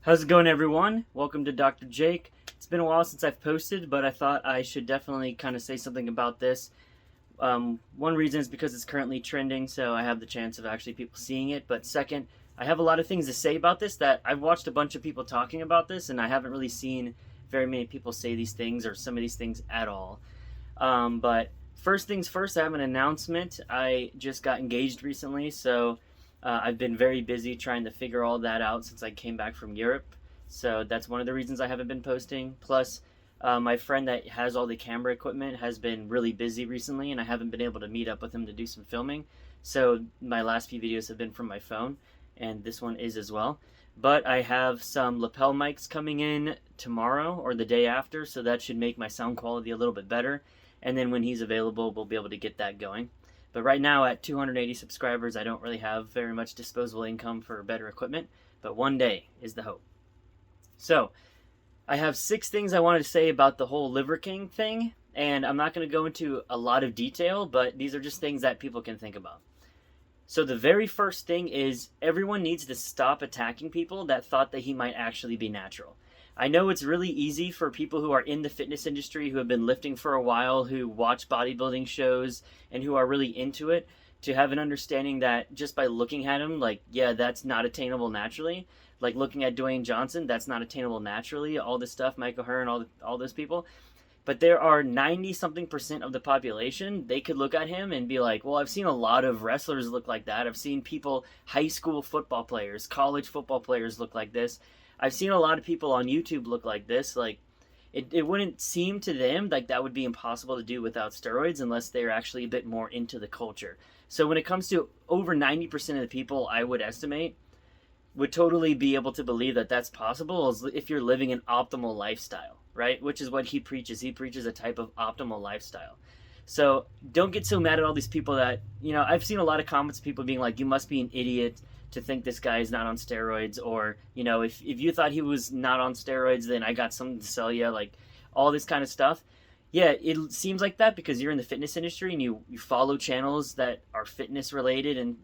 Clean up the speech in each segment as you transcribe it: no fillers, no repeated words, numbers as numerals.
How's it going, everyone? Welcome to Dr. Jake. It's been a while since I've posted, but I thought I should definitely kind of say something about this. One reason is because it's currently trending, so I have the chance of actually people seeing it. But second, I have a lot of things to say about this that I've watched a bunch of people talking about this, and I haven't really seen very many people say these things or some of these things at all. But first things first, I have an announcement. I just got engaged recently, so I've been very busy trying to figure all that out since I came back from Europe. So that's one of the reasons I haven't been posting. Plus, my friend that has all the camera equipment has been really busy recently, and I haven't been able to meet up with him to do some filming. So my last few videos have been from my phone, and this one is as well. But I have some lapel mics coming in tomorrow or the day after, so that should make my sound quality a little bit better. And then when he's available, we'll be able to get that going. But right now, at 280 subscribers, I don't really have very much disposable income for better equipment. But one day is the hope. So, I have 6 things I wanted to say about the whole LiverKing thing. And I'm not going to go into a lot of detail, but these are just things that people can think about. So the very first thing is everyone needs to stop attacking people that thought that he might actually be natural. I know it's really easy for people who are in the fitness industry, who have been lifting for a while, who watch bodybuilding shows, and who are really into it, to have an understanding that just by looking at him, like, yeah, that's not attainable naturally. Like looking at Dwayne Johnson, that's not attainable naturally. All this stuff, Michael Hearn, all those people. But there are 90-something% of the population, they could look at him and be like, well, I've seen a lot of wrestlers look like that. I've seen people, high school football players, college football players look like this. I've seen a lot of people on YouTube look like this. Like, it wouldn't seem to them like that would be impossible to do without steroids unless they're actually a bit more into the culture. So when it comes to over 90% of the people, I would estimate, would totally be able to believe that that's possible if you're living an optimal lifestyle, right? Which is what he preaches. He preaches a type of optimal lifestyle. So don't get so mad at all these people that, I've seen a lot of comments of people being like, you must be an idiot to think this guy is not on steroids, or, if you thought he was not on steroids, then I got something to sell you, like all this kind of stuff. Yeah, it seems like that because you're in the fitness industry and you follow channels that are fitness related and,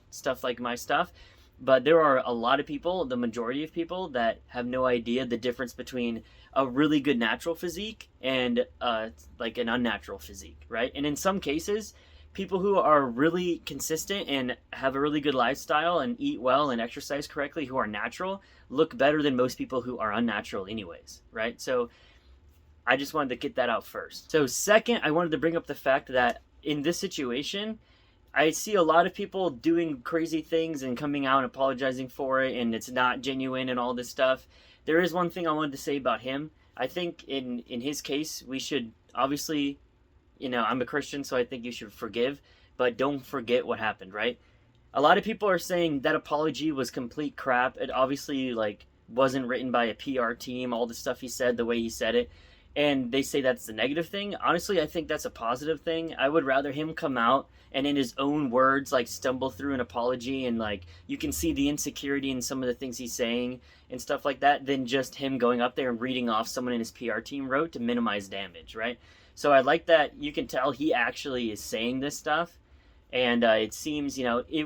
stuff like my stuff. But there are a lot of people, the majority of people, that have no idea the difference between a really good natural physique and like an unnatural physique, right? And in some cases, people who are really consistent and have a really good lifestyle and eat well and exercise correctly, who are natural, look better than most people who are unnatural anyways, right? So I just wanted to get that out first. So second, I wanted to bring up the fact that in this situation, I see a lot of people doing crazy things and coming out and apologizing for it, and it's not genuine and all this stuff. There is one thing I wanted to say about him. I think in his case, we should obviously, I'm a Christian, so I think you should forgive, but don't forget what happened, right? A lot of people are saying that apology was complete crap. It obviously, wasn't written by a PR team, all the stuff he said, the way he said it. And they say that's the negative thing. Honestly, I think that's a positive thing. I would rather him come out and in his own words, stumble through an apology and, you can see the insecurity in some of the things he's saying and stuff like that than just him going up there and reading off someone in his PR team wrote to minimize damage, right? So I like that you can tell he actually is saying this stuff. And it seems,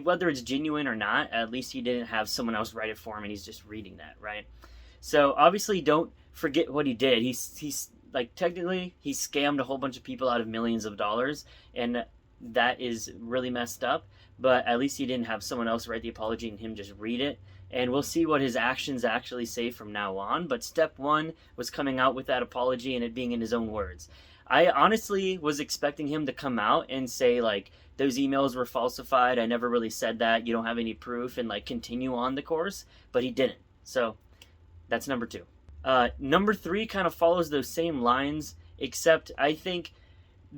whether it's genuine or not, at least he didn't have someone else write it for him and he's just reading that, right? So obviously don't forget what he did. He's technically he scammed a whole bunch of people out of millions of dollars, and that is really messed up. But at least he didn't have someone else write the apology and him just read it. And we'll see what his actions actually say from now on. But step 1 was coming out with that apology and it being in his own words. I honestly was expecting him to come out and say, those emails were falsified. I never really said that. You don't have any proof, and continue on the course. But he didn't. So that's number 2. Number 3 kind of follows those same lines, except I think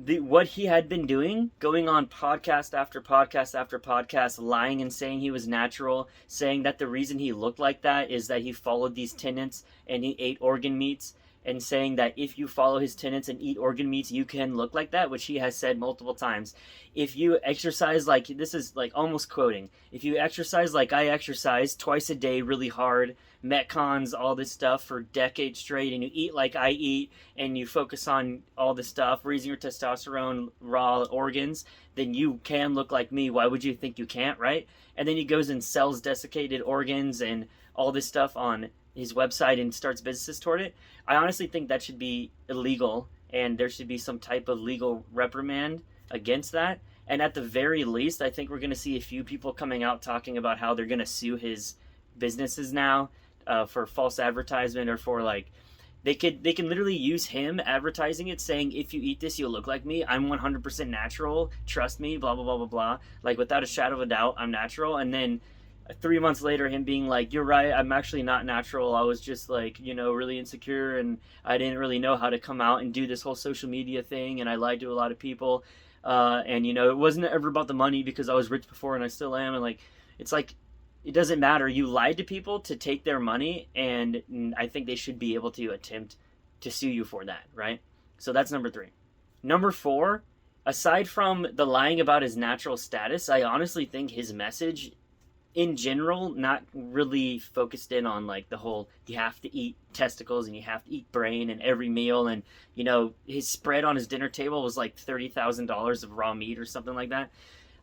what he had been doing, going on podcast after podcast after podcast, lying and saying he was natural, saying that the reason he looked like that is that he followed these tenets and he ate organ meats, and saying that if you follow his tenets and eat organ meats, you can look like that, which he has said multiple times. If you exercise this is almost quoting, if you exercise like I exercise twice a day really hard, Metcons, all this stuff for decades straight, and you eat like I eat, and you focus on all this stuff, raising your testosterone, raw organs, then you can look like me. Why would you think you can't, right? And then he goes and sells desiccated organs and all this stuff on his website and starts businesses toward it, I honestly think that should be illegal, and there should be some type of legal reprimand against that. And at the very least, I think we're going to see a few people coming out talking about how they're going to sue his businesses now for false advertisement, or for like they can literally use him advertising it, saying, if you eat this, you'll look like me. I'm 100% natural. Trust me, blah, blah, blah, blah, blah. Like, without a shadow of a doubt, I'm natural. And then 3 months later, him being like, you're right, I'm actually not natural. I was just like, really insecure, and I didn't really know how to come out and do this whole social media thing, and I lied to a lot of people. And it wasn't ever about the money, because I was rich before and I still am. And like, it's like, it doesn't matter. You lied to people to take their money, and I think they should be able to attempt to sue you for that, right? So that's number 3. Number 4, aside from the lying about his natural status, I honestly think his message in general, not really focused in on like the whole, you have to eat testicles and you have to eat brain in every meal, and his spread on his dinner table was like $30,000 of raw meat or something like that.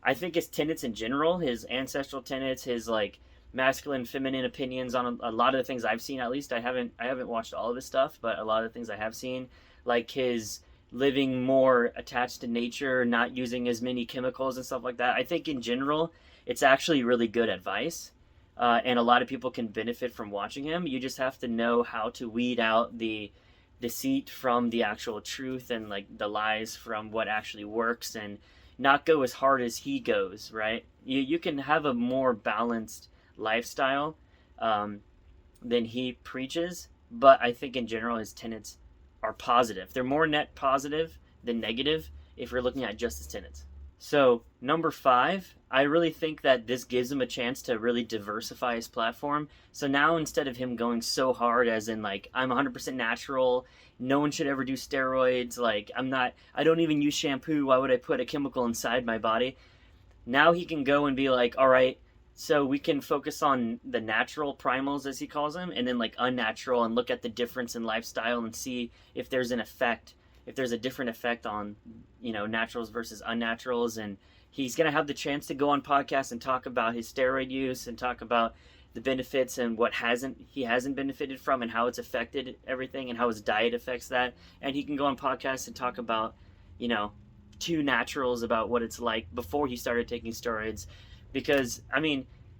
I think his tenets in general, his ancestral tenets, his like masculine, feminine opinions on a lot of the things I've seen, at least I haven't watched all of his stuff, but a lot of the things I have seen, like his living more attached to nature, not using as many chemicals and stuff like that. I think in general, it's actually really good advice, and a lot of people can benefit from watching him. You just have to know how to weed out the deceit from the actual truth, and like the lies from what actually works, and not go as hard as he goes, right? You can have a more balanced lifestyle than he preaches, but I think in general his tenets are positive. They're more net positive than negative if you're looking at just his tenets. So number 5, I really think that this gives him a chance to really diversify his platform. So now, instead of him going so hard as in like, I'm 100% natural, no one should ever do steroids, like I don't even use shampoo, why would I put a chemical inside my body? Now he can go and be like, all right, so we can focus on the natural primals, as he calls them, and then like unnatural, and look at the difference in lifestyle and see if there's an effect, if there's a different effect on, naturals versus unnaturals. And he's going to have the chance to go on podcasts and talk about his steroid use, and talk about the benefits and what he hasn't benefited from, and how it's affected everything, and how his diet affects that. And he can go on podcasts and talk about, two naturals, about what it's like before he started taking steroids. Because,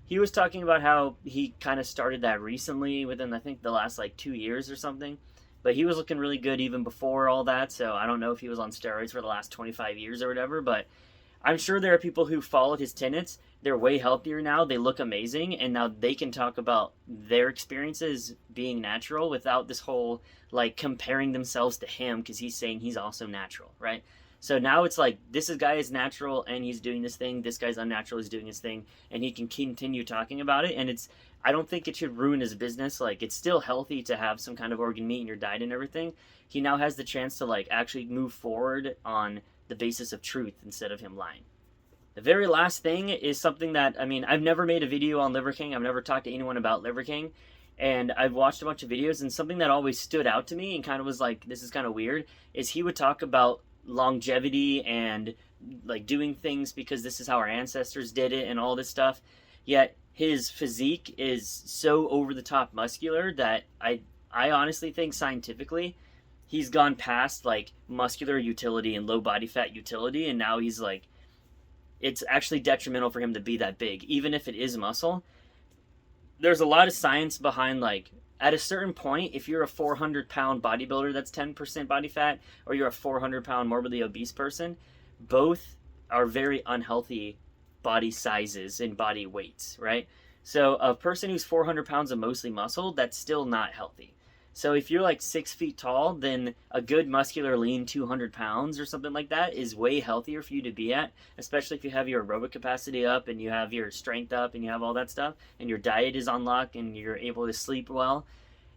he was talking about how he kind of started that recently, within, I think, the last, 2 years or something. But he was looking really good even before all that, so I don't know if he was on steroids for the last 25 years or whatever, but I'm sure there are people who followed his tenets. They're way healthier now, they look amazing, and now they can talk about their experiences being natural without this whole, comparing themselves to him because he's saying he's also natural, right? So now it's like, this guy is natural and he's doing this thing, this guy's unnatural, he's doing his thing, and he can continue talking about it, and I don't think it should ruin his business. It's still healthy to have some kind of organ meat in your diet and everything. He now has the chance to actually move forward on the basis of truth instead of him lying. The very last thing is something that, I've never made a video on LiverKing. I've never talked to anyone about LiverKing, and I've watched a bunch of videos, and something that always stood out to me and kind of was like, this is kind of weird, is he would talk about longevity and doing things because this is how our ancestors did it and all this stuff. Yet his physique is so over the top muscular that I honestly think scientifically he's gone past muscular utility and low body fat utility, and now he's it's actually detrimental for him to be that big, even if it is muscle. There's a lot of science behind at a certain point, if you're a 400-pound bodybuilder that's 10% body fat, or you're a 400-pound morbidly obese person, both are very unhealthy body sizes and body weights, right? So a person who's 400 pounds of mostly muscle, that's still not healthy. So if you're 6 feet tall, then a good muscular lean 200 pounds or something like that is way healthier for you to be at, especially if you have your aerobic capacity up and you have your strength up and you have all that stuff and your diet is on lock and you're able to sleep well.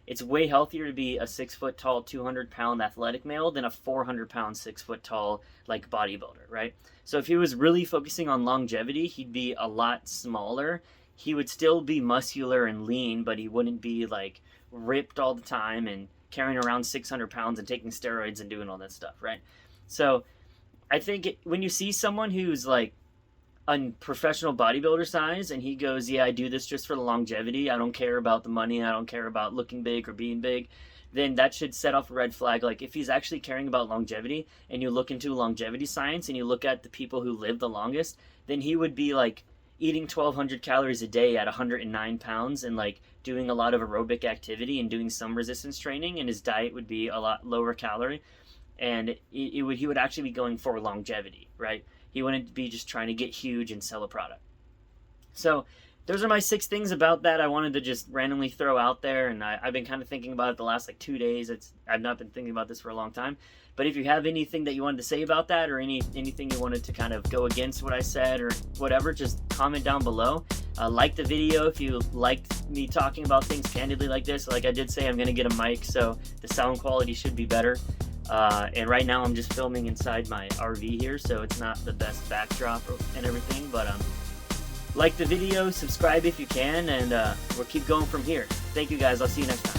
It's way healthier to be a 6 foot tall, 200 pound athletic male than a 400 pound, 6 foot tall bodybuilder, right? So if he was really focusing on longevity, he'd be a lot smaller. He would still be muscular and lean, but he wouldn't be ripped all the time and carrying around 600 pounds and taking steroids and doing all that stuff, right? So I think when you see someone who's a professional bodybuilder size and he goes, yeah, I do this just for the longevity, I don't care about the money, I don't care about looking big or being big, then that should set off a red flag. Like if he's actually caring about longevity and you look into longevity science and you look at the people who live the longest, then he would be like eating 1,200 calories a day at 109 pounds and like doing a lot of aerobic activity and doing some resistance training, and his diet would be a lot lower calorie, and he would actually be going for longevity, right? He wouldn't be just trying to get huge and sell a product. So those are my 6 things about that I wanted to just randomly throw out there, and I've been kind of thinking about it the last like 2 days. I've not been thinking about this for a long time. But if you have anything that you wanted to say about that, or anything you wanted to kind of go against what I said or whatever, just comment down below. Like the video if you liked me talking about things candidly like this. Like I did say, I'm going to get a mic, so the sound quality should be better. And right now I'm just filming inside my RV here, so it's not the best backdrop and everything. But like the video, subscribe if you can, and we'll keep going from here. Thank you guys. I'll see you next time.